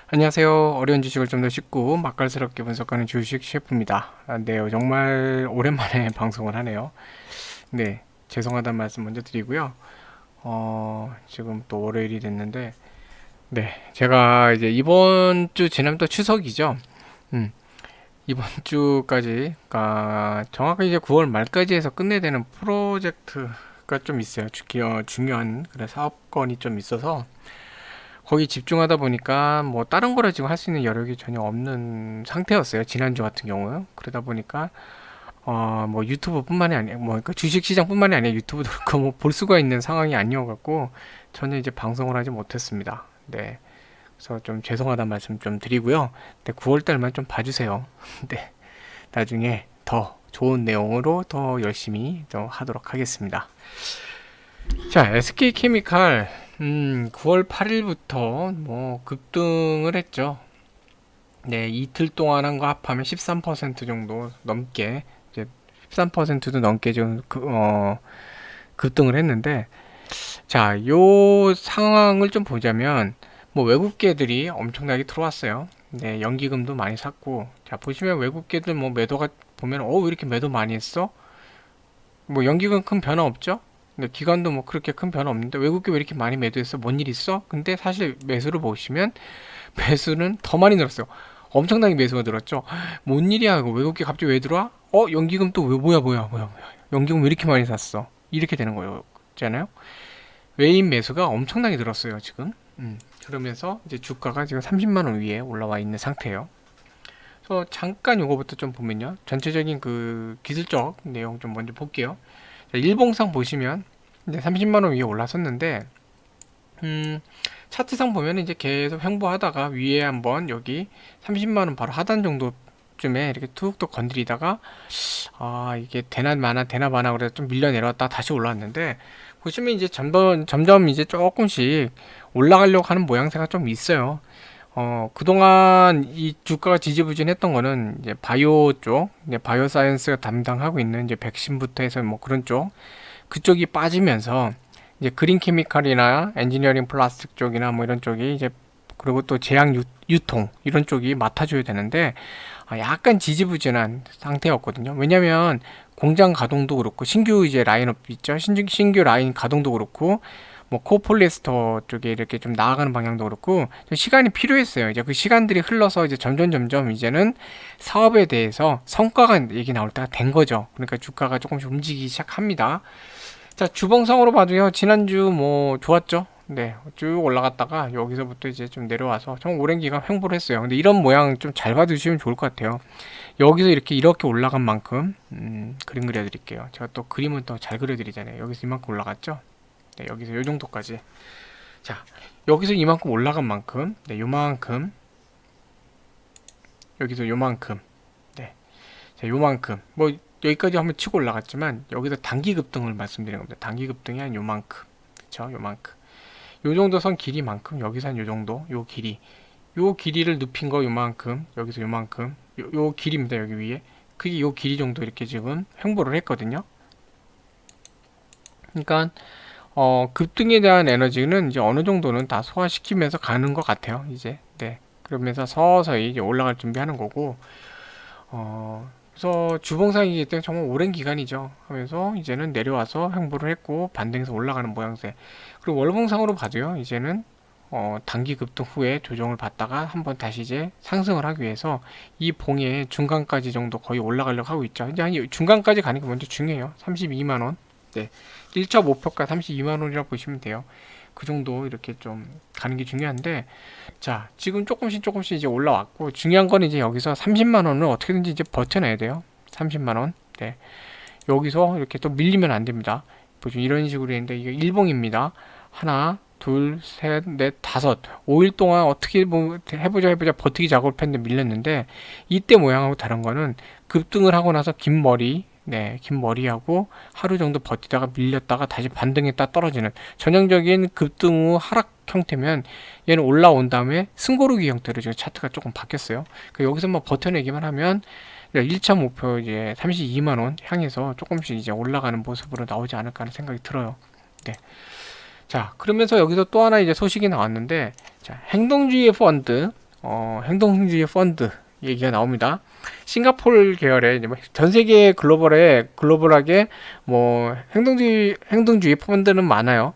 안녕하세요. 어려운 지식을 좀 더 쉽고 맛깔스럽게 분석하는 주식 셰프입니다. 네, 정말 오랜만에 방송을 하네요. 네, 죄송하다는 말씀 먼저 드리고요. 지금 또 월요일이 됐는데, 네, 제가 이제 이번 주 지나면 또 추석이죠. 음, 이번 주까지, 정확히 이제 9월 말까지 해서 끝내야 되는 프로젝트가 좀 있어요. 중요한 그런 사업건이 좀 있어서 거기 집중하다 보니까 뭐 다른 거를 지금 할 수 있는 여력이 전혀 없는 상태였어요. 지난주 같은 경우요. 그러다 보니까 뭐 유튜브뿐만이 아니라 뭐 그러니까 주식 시장뿐만이 아니라 유튜브도 그렇고 뭐 볼 수가 있는 상황이 아니어갖고 전혀 이제 방송을 하지 못했습니다. 네. 그래서 좀 죄송하다는 말씀 좀 드리고요. 네, 9월 달만 좀 봐주세요. 네. 나중에 더 좋은 내용으로 더 열심히 좀 하도록 하겠습니다. 자, SK케미칼 9월 8일부터 뭐 급등을 했죠. 네, 이틀 동안 한 거 합하면 13% 정도 넘게 이제 13%도 넘게 좀 급등을 했는데 자, 요 상황을 좀 보자면 뭐 외국계들이 엄청나게 들어왔어요. 네, 연기금도 많이 샀고 자, 보시면 외국계들 뭐 매도가 보면 왜 이렇게 매도 많이 했어? 뭐 연기금 큰 변화 없죠? 근데 기관도 뭐 그렇게 큰 변화 없는데 외국계 왜 이렇게 많이 매도했어? 뭔 일 있어? 근데 사실 매수를 보시면 매수는 더 많이 늘었어요. 엄청나게 매수가 늘었죠. 뭔 일이야? 외국계 갑자기 왜 들어와? 연기금 또 왜 뭐야? 연기금 왜 이렇게 많이 샀어? 이렇게 되는 거예요. 있잖아요. 외인 매수가 엄청나게 늘었어요, 지금. 그러면서 이제 주가가 지금 30만 원 위에 올라와 있는 상태예요. 그래서 잠깐 요거부터 좀 보면요. 전체적인 그 기술적 내용 좀 먼저 볼게요. 자, 일봉상 보시면 이제 30만 원 위에 올라섰는데 차트상 보면 이제 계속 횡보하다가 위에 한번 여기 30만 원 바로 하단 정도쯤에 이렇게 툭툭 건드리다가 이게 되나 마나 그래서 좀 밀려 내려왔다 다시 올라왔는데 보시면 이제 점점 이제 조금씩 올라가려고 하는 모양새가 좀 있어요. 그동안 이 주가가 지지부진했던 거는 이제 바이오 쪽, 이제 바이오 사이언스가 담당하고 있는 이제 백신부터 해서 뭐 그런 쪽, 그쪽이 빠지면서 이제 그린 케미칼이나 엔지니어링 플라스틱 쪽이나 뭐 이런 쪽이 이제 그리고 또 제약 유통 이런 쪽이 맡아줘야 되는데 약간 지지부진한 상태였거든요. 왜냐면 공장 가동도 그렇고 신규 이제 라인업 있죠. 신규 라인 가동도 그렇고 뭐 코폴리에스터 쪽에 이렇게 좀 나아가는 방향도 그렇고 시간이 필요했어요. 이제 그 시간들이 흘러서 이제 점점 이제는 사업에 대해서 성과가 얘기 나올 때가 된 거죠. 그러니까 주가가 조금씩 움직이기 시작합니다. 자, 주봉상으로 봐도요. 지난주 뭐 좋았죠. 네, 쭉 올라갔다가 여기서부터 이제 좀 내려와서 좀 오랜 기간 횡보를 했어요. 근데 이런 모양 좀 잘 봐두시면 좋을 것 같아요. 여기서 이렇게 올라간 만큼 그림 그려드릴게요. 제가 또 그림은 또 잘 그려드리잖아요. 여기서 이만큼 올라갔죠. 네, 여기서 요 정도까지. 자, 여기서 이만큼 올라간 만큼, 네, 요만큼, 여기서 요만큼, 네, 자, 요만큼. 뭐 여기까지 한번 치고 올라갔지만 여기서 단기 급등을 말씀드리는 겁니다. 단기 급등이 한 요만큼, 그쵸? 요만큼. 요 정도 선 길이만큼 여기서 한 요 정도, 요 길이를 눕힌 거 요만큼, 여기서 요만큼, 요 길이입니다. 여기 위에. 그게 요 길이 정도 이렇게 지금 횡보를 했거든요. 그러니까 급등에 대한 에너지는 이제 어느 정도는 다 소화시키면서 가는 것 같아요. 이제 네. 그러면서 서서히 이제 올라갈 준비하는 거고 그래서 주봉상이기 때문에 정말 오랜 기간이죠. 하면서 이제는 내려와서 횡보를 했고 반등해서 올라가는 모양새. 그리고 월봉상으로 봐도요. 이제는 단기 급등 후에 조정을 받다가 한번 다시 이제 상승을 하기 위해서 이 봉의 중간까지 정도 거의 올라가려고 하고 있죠. 이제 한 중간까지 가는 게 먼저 중요해요. 32만 원. 네. 1차 목표가 32만 원이라고 보시면 돼요. 그 정도 이렇게 좀 가는 게 중요한데 자, 지금 조금씩 이제 올라왔고 중요한 건 이제 여기서 30만 원을 어떻게든지 이제 버텨내야 돼요. 30만 원. 네. 여기서 이렇게 또 밀리면 안 됩니다. 보시면 이런 식으로 했는데 이게 일봉입니다. 하나, 둘, 셋, 넷, 다섯. 5일 동안 어떻게 뭐 해보자 버티기 작업을 했는데 밀렸는데 이때 모양하고 다른 거는 급등을 하고 나서 긴 머리 네, 긴 머리하고 하루 정도 버티다가 밀렸다가 다시 반등했다 떨어지는 전형적인 급등 후 하락 형태면 얘는 올라온 다음에 승고르기 형태로 지금 차트가 조금 바뀌었어요. 그러니까 여기서 뭐 버텨내기만 하면 1차 목표 이제 32만 원 향해서 조금씩 이제 올라가는 모습으로 나오지 않을까 하는 생각이 들어요. 네. 자, 그러면서 여기서 또 하나 이제 소식이 나왔는데, 자, 행동주의 펀드, 행동주의 펀드 얘기가 나옵니다. 싱가포르 계열의 전 세계 글로벌하게 뭐 행동주의 펀드는 많아요.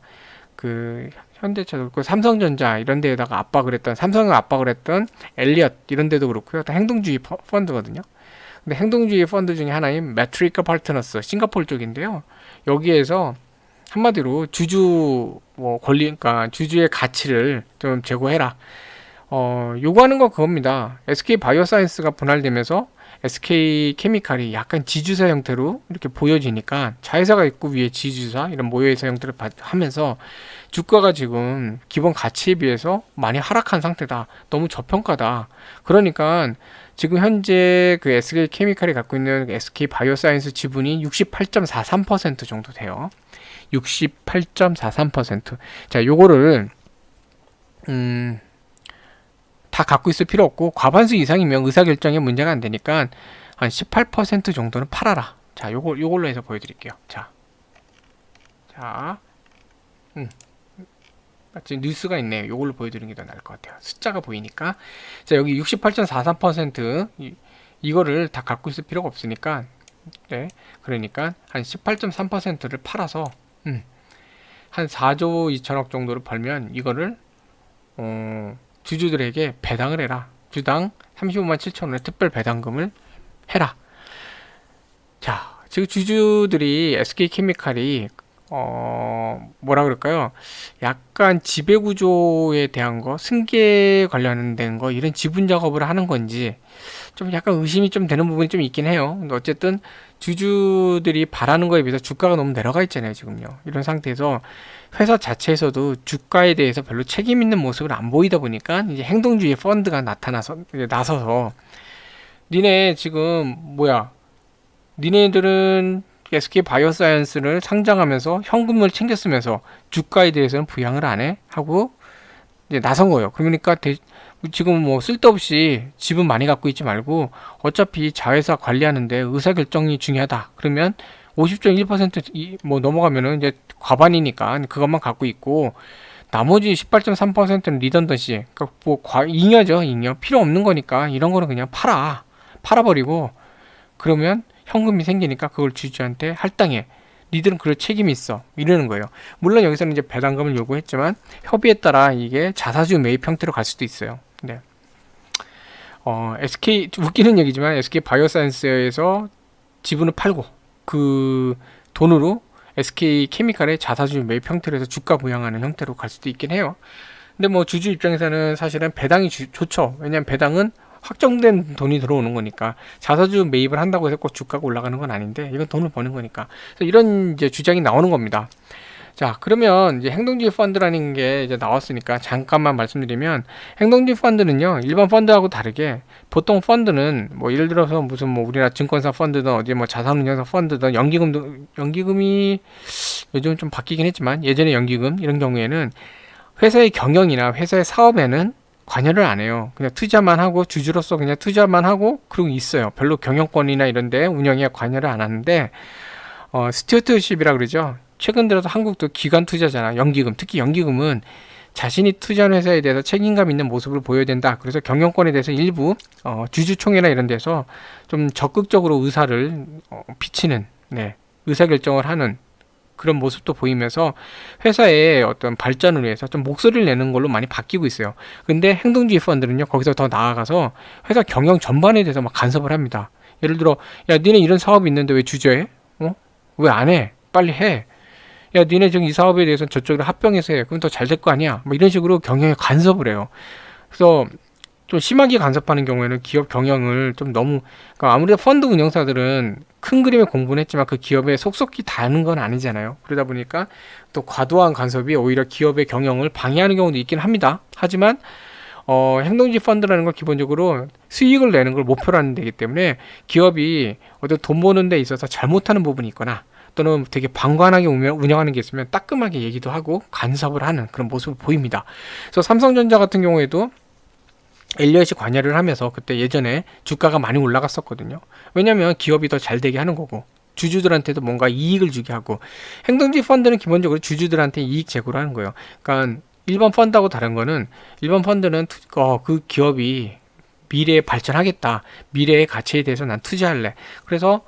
그 현대차도 그렇고 삼성전자 이런 데에다가 삼성을 압박을 했던 엘리엇 이런 데도 그렇고요. 다 행동주의 펀드거든요. 근데 행동주의 펀드 중에 하나인 매트리카 파트너스 싱가포르 쪽인데요. 여기에서 한마디로 주주 권리, 그러니까 주주의 가치를 좀 제고해라. 요구하는 건 그겁니다. SK 바이오사이언스가 분할되면서 SK 케미칼이 약간 지주사 형태로 이렇게 보여지니까 자회사가 있고 위에 지주사 이런 모여있는 형태를 하면서 주가가 지금 기본 가치에 비해서 많이 하락한 상태다. 너무 저평가다. 그러니까 지금 현재 그 SK 케미칼이 갖고 있는 SK 바이오사이언스 지분이 68.43% 정도 돼요. 68.43%. 자, 요거를 다 갖고 있을 필요 없고 과반수 이상이면 의사결정에 문제가 안 되니까 한 18% 정도는 팔아라. 자, 요걸로 해서 보여드릴게요. 자, 마치 뉴스가 있네요. 요걸로 보여드리는 게 더 나을 것 같아요. 숫자가 보이니까. 자, 여기 68.43% 이거를 다 갖고 있을 필요가 없으니까, 네, 그러니까 한 18.3%를 팔아서 한 4조 2천억 정도를 벌면 이거를 주주들에게 배당을 해라. 주당 35만 7천 원의 특별 배당금을 해라. 자, 지금 주주들이 SK케미칼이 뭐라 그럴까요? 약간 지배구조에 대한 거, 승계 관련된 거, 이런 지분 작업을 하는 건지 좀 약간 의심이 좀 되는 부분이 좀 있긴 해요. 근데 어쨌든 주주들이 바라는 거에 비해서 주가가 너무 내려가 있잖아요, 지금요. 이런 상태에서 회사 자체에서도 주가에 대해서 별로 책임 있는 모습을 안 보이다 보니까 이제 행동주의 펀드가 나서서 니네 지금 니네들은 SK 바이오사이언스를 상장하면서 현금을 챙겼으면서 주가에 대해서는 부양을 안 해? 하고 이제 나선 거예요. 그러니까 지금 뭐 쓸데없이 지분 많이 갖고 있지 말고 어차피 자회사 관리하는데 의사결정이 중요하다. 그러면 50.1% 뭐 넘어가면은 이제 과반이니까 그것만 갖고 있고 나머지 18.3%는 리던던시, 그러니까 뭐 잉여죠, 잉여. 필요 없는 거니까 이런 거는 그냥 팔아버리고 그러면 현금이 생기니까 그걸 주주한테 할당해. 니들은 그럴 책임이 있어. 이러는 거예요. 물론 여기서는 이제 배당금을 요구했지만 협의에 따라 이게 자사주 매입 형태로 갈 수도 있어요. 네. 웃기는 얘기지만 SK 바이오사이언스에서 지분을 팔고 그 돈으로 SK 케미칼의 자사주 매입 형태로 해서 주가 부양하는 형태로 갈 수도 있긴 해요. 근데 뭐 주주 입장에서는 사실은 배당이 좋죠. 왜냐면 배당은 확정된 돈이 들어오는 거니까 자사주 매입을 한다고 해서 꼭 주가가 올라가는 건 아닌데 이건 돈을 버는 거니까. 그래서 이런 이제 주장이 나오는 겁니다. 자, 그러면 이제 행동주의 펀드라는 게 이제 나왔으니까 잠깐만 말씀드리면 행동주의 펀드는요, 일반 펀드하고 다르게 보통 펀드는 뭐 예를 들어서 무슨 뭐 우리나라 증권사 펀드든 어디 뭐 자산운용사 펀드든 연기금이 요즘 좀 바뀌긴 했지만 예전에 연기금 이런 경우에는 회사의 경영이나 회사의 사업에는 관여를 안 해요. 그냥 투자만 하고 주주로서 그냥 투자만 하고 그러고 있어요. 별로 경영권이나 이런 데 운영에 관여를 안 하는데 스튜어드십이라 그러죠. 최근 들어서 한국도 기관 투자잖아. 연기금. 특히 연기금은 자신이 투자한 회사에 대해서 책임감 있는 모습을 보여야 된다. 그래서 경영권에 대해서 일부 주주총회나 이런 데서 좀 적극적으로 의사를 비치는, 네, 의사결정을 하는 그런 모습도 보이면서 회사의 어떤 발전을 위해서 좀 목소리를 내는 걸로 많이 바뀌고 있어요. 근데 행동주의 펀드는요, 거기서 더 나아가서 회사 경영 전반에 대해서 막 간섭을 합니다. 예를 들어, 야, 니네 이런 사업이 있는데 왜 주저해? 왜 안 해? 빨리 해. 야, 니네 지금 이 사업에 대해서는 저쪽으로 합병해서 해. 그럼 더 잘 될 거 아니야? 뭐 이런 식으로 경영에 간섭을 해요. 그래서 좀 심하게 간섭하는 경우에는 기업 경영을 좀 너무, 그러니까 아무래도 펀드 운영사들은 큰 그림의 공부는 했지만 그 기업에 속속히 다는 건 아니잖아요. 그러다 보니까 또 과도한 간섭이 오히려 기업의 경영을 방해하는 경우도 있긴 합니다. 하지만 행동주의 펀드라는 건 기본적으로 수익을 내는 걸 목표로 하는 데이기 때문에 기업이 어떤 돈 버는 데 있어서 잘못하는 부분이 있거나 또는 되게 방관하게 운영하는 게 있으면 따끔하게 얘기도 하고 간섭을 하는 그런 모습을 보입니다. 그래서 삼성전자 같은 경우에도 엘리엇이 관여를 하면서 그때 예전에 주가가 많이 올라갔었거든요. 왜냐하면 기업이 더 잘 되게 하는 거고 주주들한테도 뭔가 이익을 주게 하고, 행동주의 펀드는 기본적으로 주주들한테 이익 제공을 하는 거예요. 그러니까 일반 펀드하고 다른 거는 일반 펀드는 그 기업이 미래에 발전하겠다. 미래의 가치에 대해서 난 투자할래. 그래서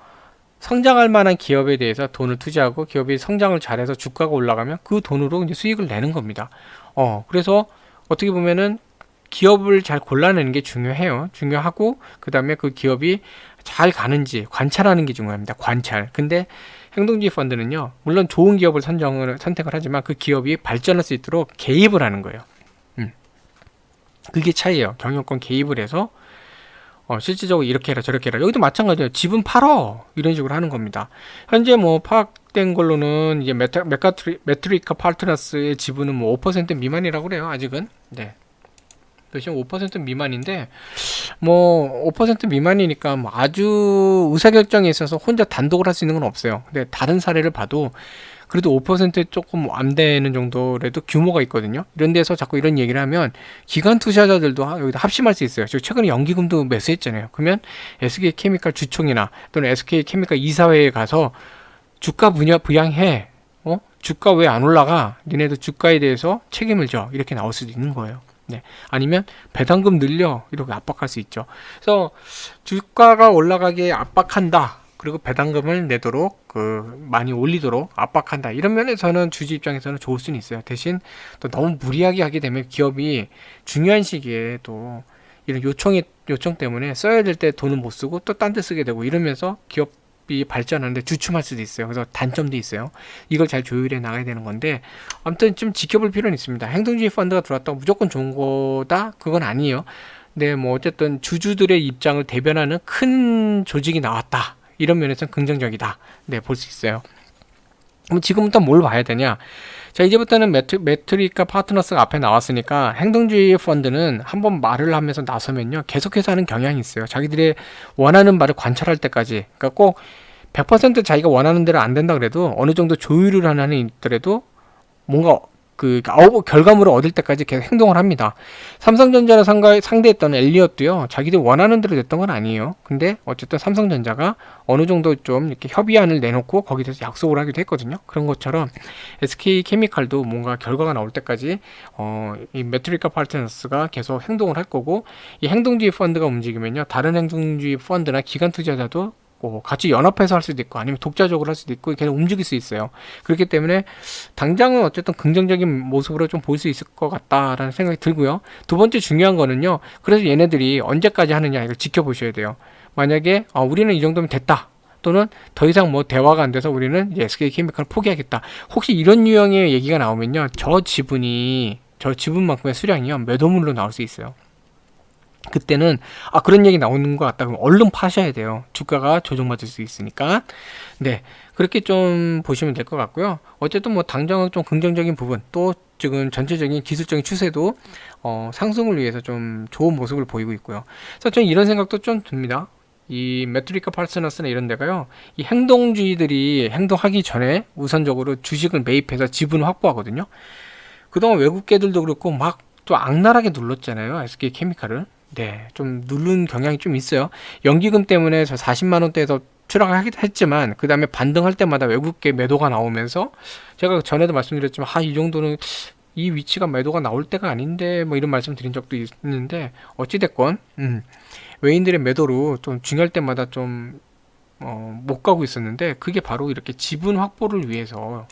성장할 만한 기업에 대해서 돈을 투자하고 기업이 성장을 잘해서 주가가 올라가면 그 돈으로 이제 수익을 내는 겁니다. 그래서 어떻게 보면은 기업을 잘 골라내는 게 중요해요. 중요하고 그 다음에 그 기업이 잘 가는지 관찰하는 게 중요합니다. 관찰. 근데 행동주의 펀드는요, 물론 좋은 기업을 선택을 하지만 그 기업이 발전할 수 있도록 개입을 하는 거예요. 그게 차이예요. 경영권 개입을 해서 실질적으로 이렇게 해라 저렇게 해라. 여기도 마찬가지예요. 지분 팔어 이런 식으로 하는 겁니다. 현재 뭐 파악된 걸로는 이제 메트리카 파트너스의 지분은 뭐 5% 미만이라고 그래요. 아직은. 네. 지금 5% 미만인데 뭐 5% 미만이니까 뭐 아주 의사결정에 있어서 혼자 단독을 할 수 있는 건 없어요. 근데 다른 사례를 봐도 그래도 5% 조금 안 되는 정도라도 규모가 있거든요. 이런 데서 자꾸 이런 얘기를 하면 기관 투자자들도 여기다 합심할 수 있어요. 저 최근에 연기금도 매수했잖아요. 그러면 SK케미칼 주총이나 또는 SK케미칼 이사회에 가서 주가 부양해. 주가 왜 안 올라가? 니네도 주가에 대해서 책임을 져. 이렇게 나올 수도 있는 거예요. 네. 아니면 배당금 늘려 이렇게 압박할 수 있죠. 그래서 주가가 올라가게 압박한다. 그리고 배당금을 내도록 많이 올리도록 압박한다. 이런 면에서는 주주 입장에서는 좋을 수는 있어요. 대신 또 너무 무리하게 하게 되면 기업이 중요한 시기에 또 이런 요청 때문에 써야 될 때 돈을 못 쓰고 또 딴 데 쓰게 되고 이러면서 기업이 발전하는데 주춤할 수도 있어요. 그래서 단점도 있어요. 이걸 잘 조율해 나가야 되는 건데 아무튼 좀 지켜볼 필요는 있습니다. 행동주의 펀드가 들어왔다고 무조건 좋은 거다? 그건 아니에요. 네, 뭐 어쨌든 주주들의 입장을 대변하는 큰 조직이 나왔다. 이런 면에서는 긍정적이다. 네, 볼 수 있어요. 그럼 지금부터 뭘 봐야 되냐? 자, 이제부터는 매트리카 파트너스가 앞에 나왔으니까 행동주의 펀드는 한번 말을 하면서 나서면요, 계속해서 하는 경향이 있어요. 자기들의 원하는 바를 관찰할 때까지. 그러니까 꼭 100% 자기가 원하는 대로 안 된다 그래도 어느 정도 조율을 하는 있더라도 뭔가 결과물을 얻을 때까지 계속 행동을 합니다. 삼성전자를 상대했던 엘리엇도요, 자기들 원하는 대로 됐던 건 아니에요. 근데 어쨌든 삼성전자가 어느 정도 좀 이렇게 협의안을 내놓고 거기에 대해서 약속을 하기도 했거든요. 그런 것처럼 SK케미칼도 뭔가 결과가 나올 때까지 이 매트리카 파트너스가 계속 행동을 할 거고, 이 행동주의 펀드가 움직이면요, 다른 행동주의 펀드나 기관 투자자도 같이 연합해서 할 수도 있고 아니면 독자적으로 할 수도 있고 계속 움직일 수 있어요. 그렇기 때문에 당장은 어쨌든 긍정적인 모습으로 좀 볼 수 있을 것 같다라는 생각이 들고요. 두 번째 중요한 거는요, 그래서 얘네들이 언제까지 하느냐 이걸 지켜보셔야 돼요. 만약에 우리는 이 정도면 됐다, 또는 더 이상 뭐 대화가 안 돼서 우리는 이제 SK케미칼을 포기하겠다, 혹시 이런 유형의 얘기가 나오면요, 저 지분만큼의 수량이요 매도물로 나올 수 있어요. 그때는 그런 얘기 나오는 것 같다 그러면 얼른 파셔야 돼요. 주가가 조정받을 수 있으니까. 네, 그렇게 좀 보시면 될 것 같고요. 어쨌든 뭐 당장은 좀 긍정적인 부분, 또 지금 전체적인 기술적인 추세도 상승을 위해서 좀 좋은 모습을 보이고 있고요. 그래서 저는 이런 생각도 좀 듭니다. 이 매트리카 파트너스나 이런 데가요, 이 행동주의들이 행동하기 전에 우선적으로 주식을 매입해서 지분을 확보하거든요. 그동안 외국계들도 그렇고 막 또 악랄하게 눌렀잖아요, SK케미칼을. 네, 좀 누른 경향이 좀 있어요. 연기금 때문에 저 40만 원대에서 추락하기도 했지만 그 다음에 반등할 때마다 외국계 매도가 나오면서 제가 전에도 말씀드렸지만 이 정도는 이 위치가 매도가 나올 때가 아닌데 뭐 이런 말씀 드린 적도 있는데, 어찌됐건 외인들의 매도로 좀 중요할 때마다 좀 못 가고 있었는데 그게 바로 이렇게 지분 확보를 위해서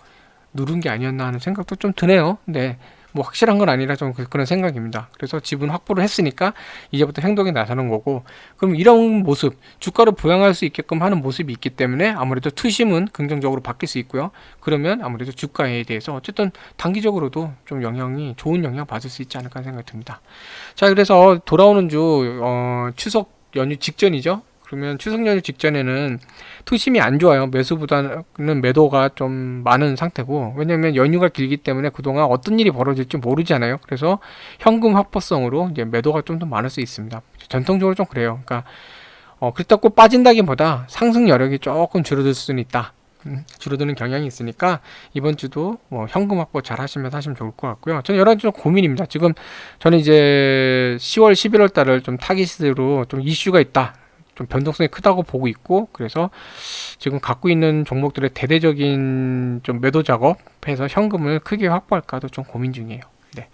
누른 게 아니었나 하는 생각도 좀 드네요. 네. 뭐 확실한 건 아니라 좀 그런 생각입니다. 그래서 지분 확보를 했으니까 이제부터 행동에 나서는 거고, 그럼 이런 모습, 주가를 부양할 수 있게끔 하는 모습이 있기 때문에 아무래도 투심은 긍정적으로 바뀔 수 있고요. 그러면 아무래도 주가에 대해서 어쨌든 단기적으로도 좀 좋은 영향 받을 수 있지 않을까 생각이 듭니다. 자, 그래서 돌아오는 주 추석 연휴 직전이죠. 그러면 추석 연휴 직전에는 투심이 안 좋아요. 매수보다는 매도가 좀 많은 상태고, 왜냐면 연휴가 길기 때문에 그동안 어떤 일이 벌어질지 모르잖아요. 그래서 현금 확보성으로 이제 매도가 좀 더 많을 수 있습니다. 전통적으로 좀 그래요. 그러니까 그렇다고 빠진다기보다 상승 여력이 조금 줄어들 수는 있다. 줄어드는 경향이 있으니까 이번 주도 뭐 현금 확보 잘 하시면 좋을 것 같고요. 저는 여러 가지 좀 고민입니다. 지금 저는 이제 10월, 11월 달을 좀 타깃으로 좀 이슈가 있다, 좀 변동성이 크다고 보고 있고, 그래서 지금 갖고 있는 종목들의 대대적인 좀 매도 작업해서 현금을 크게 확보할까도 좀 고민 중이에요. 네.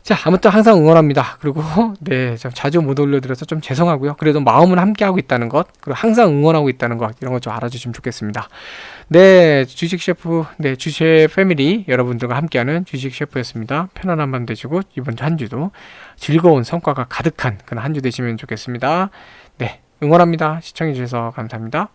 자, 아무튼 항상 응원합니다. 그리고 네, 좀 자주 못 올려드려서 좀 죄송하고요. 그래도 마음은 함께 하고 있다는 것, 그리고 항상 응원하고 있다는 것, 이런 것 좀 알아주시면 좋겠습니다. 네, 주식 셰프, 네, 주식 패밀리 여러분들과 함께하는 주식 셰프였습니다. 편안한 밤 되시고 이번 한 주도 즐거운 성과가 가득한 그런 한 주 되시면 좋겠습니다. 네, 응원합니다. 시청해주셔서 감사합니다.